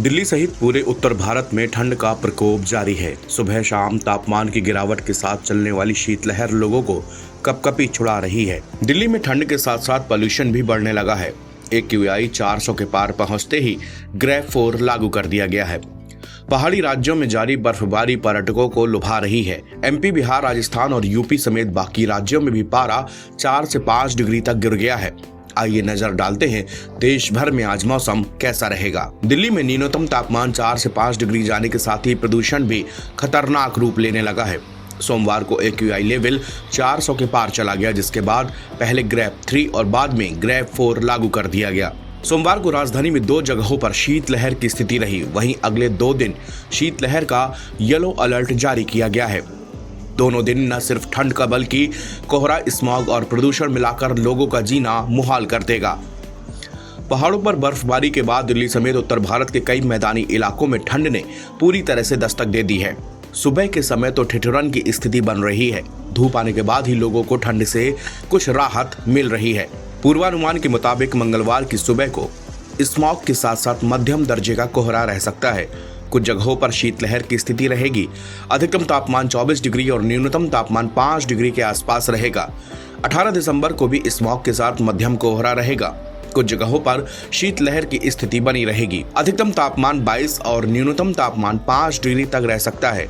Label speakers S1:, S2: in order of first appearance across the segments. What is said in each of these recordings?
S1: दिल्ली सहित पूरे उत्तर भारत में ठंड का प्रकोप जारी है। सुबह शाम तापमान की गिरावट के साथ चलने वाली शीतलहर लोगों को कपकपी छुड़ा रही है। दिल्ली में ठंड के साथ साथ पॉल्यूशन भी बढ़ने लगा है। AQI 400 के पार पहुंचते ही ग्रेड 4 लागू कर दिया गया है। पहाड़ी राज्यों में जारी बर्फबारी पर्यटकों को लुभा रही है। MP, बिहार, राजस्थान और UP समेत बाकी राज्यों में भी पारा 4 से 5 डिग्री तक गिर गया है। आइए नजर डालते हैं देश भर में आज मौसम कैसा रहेगा। दिल्ली में न्यूनतम तापमान 4 से 5 डिग्री जाने के साथ ही प्रदूषण भी खतरनाक रूप लेने लगा है। सोमवार को AQI लेवल 400 के पार चला गया, जिसके बाद पहले ग्रेड 3 और बाद में ग्रेड 4 लागू कर दिया गया। सोमवार को राजधानी में 2 जगहों पर शीतलहर की स्थिति रही। वहीं अगले 2 दिन शीतलहर का येलो अलर्ट जारी किया गया है। दोनों दिन न सिर्फ ठंड का बल्कि कोहरा, स्मॉग और प्रदूषण मिलाकर लोगों का जीना मुहाल कर देगा। पहाड़ों पर बर्फबारी के बाद दिल्ली समेत उत्तर भारत के कई मैदानी इलाकों में ठंड ने पूरी तरह से दस्तक दे दी है। सुबह के समय तो ठिठुरन की स्थिति बन रही है। धूप आने के बाद ही लोगों को ठंड से कुछ राहत मिल रही है। पूर्वानुमान के मुताबिक मंगलवार की सुबह को स्मॉग के साथ साथ मध्यम दर्जे का कोहरा रह सकता है। कुछ जगहों पर शीतलहर की स्थिति रहेगी। अधिकतम तापमान 24 डिग्री और न्यूनतम तापमान 5 डिग्री के आसपास रहेगा। 18 दिसंबर को भी स्मॉग के साथ मध्यम कोहरा रहेगा। कुछ जगहों पर शीतलहर की स्थिति बनी रहेगी। अधिकतम तापमान 22 और न्यूनतम तापमान 5 डिग्री तक रह सकता है।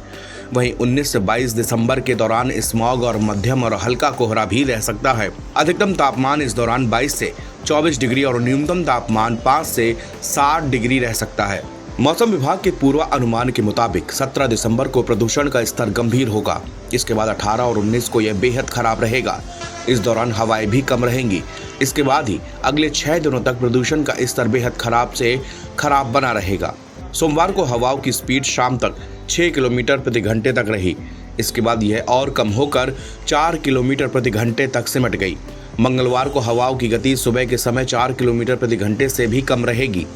S1: वहीं 19 से 22 दिसंबर के दौरान स्मॉग और मध्यम और हल्का कोहरा भी रह सकता है। अधिकतम तापमान इस दौरान 22 से 24 डिग्री और न्यूनतम तापमान 5 से 7 डिग्री रह सकता है। मौसम विभाग के पूर्वानुमान के मुताबिक 17 दिसंबर को प्रदूषण का स्तर गंभीर होगा। इसके बाद 18 और 19 को यह बेहद खराब रहेगा। इस दौरान हवाएं भी कम रहेंगी। इसके बाद ही अगले 6 दिनों तक प्रदूषण का स्तर बेहद खराब से खराब बना रहेगा। सोमवार को हवाओं की स्पीड शाम तक 6 किलोमीटर प्रति घंटे तक रही। इसके बाद यह और कम होकर 4 किलोमीटर प्रति घंटे तक सिमट गई। मंगलवार को हवाओं की गति सुबह के समय 4 किलोमीटर प्रति घंटे से भी कम रहेगी।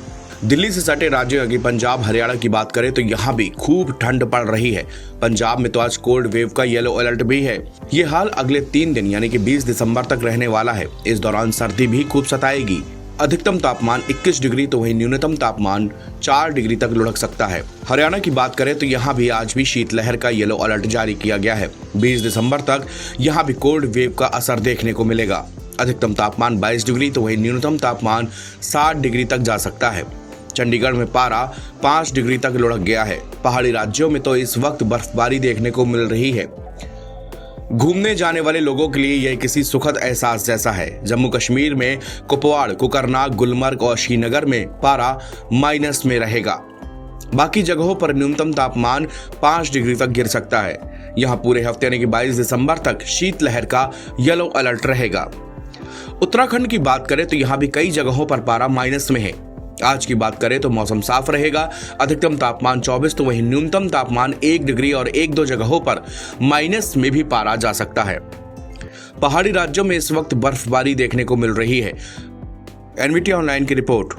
S1: दिल्ली से सटे राज्यों यानी पंजाब, हरियाणा की बात करें तो यहाँ भी खूब ठंड पड़ रही है। पंजाब में तो आज कोल्ड वेव का येलो अलर्ट भी है। ये हाल अगले 3 दिन यानी कि 20 दिसंबर तक रहने वाला है। इस दौरान सर्दी भी खूब सताएगी। अधिकतम तापमान 21 डिग्री तो वहीं न्यूनतम तापमान 4 डिग्री तक लुढ़क सकता है। हरियाणा की बात करें तो यहाँ भी आज भी शीतलहर का येलो अलर्ट जारी किया गया है। 20 दिसंबर तक यहाँ भी कोल्ड वेव का असर देखने को मिलेगा। अधिकतम तापमान 22 डिग्री तो वहीं न्यूनतम तापमान 7 डिग्री तक जा सकता है। चंडीगढ़ में पारा 5 डिग्री तक लुढ़क गया है। पहाड़ी राज्यों में तो इस वक्त बर्फबारी देखने को मिल रही है। घूमने जाने वाले लोगों के लिए यह किसी सुखद एहसास जैसा है। जम्मू कश्मीर में कुपवाड़, कुकरनाग, गुलमर्ग और श्रीनगर में पारा माइनस में रहेगा। बाकी जगहों पर न्यूनतम तापमान 5 डिग्री तक गिर सकता है। यहाँ पूरे हफ्ते यानी कि 22 दिसंबर तक शीतलहर का येलो अलर्ट रहेगा। उत्तराखंड की बात करें तो यहाँ भी कई जगहों पर पारा माइनस में है। आज की बात करें तो मौसम साफ रहेगा। अधिकतम तापमान 24 तो वहीं न्यूनतम तापमान 1 डिग्री और 1-2 जगहों पर माइनस में भी पारा जा सकता है। पहाड़ी राज्यों में इस वक्त बर्फबारी देखने को मिल रही है। NVT ऑनलाइन की रिपोर्ट।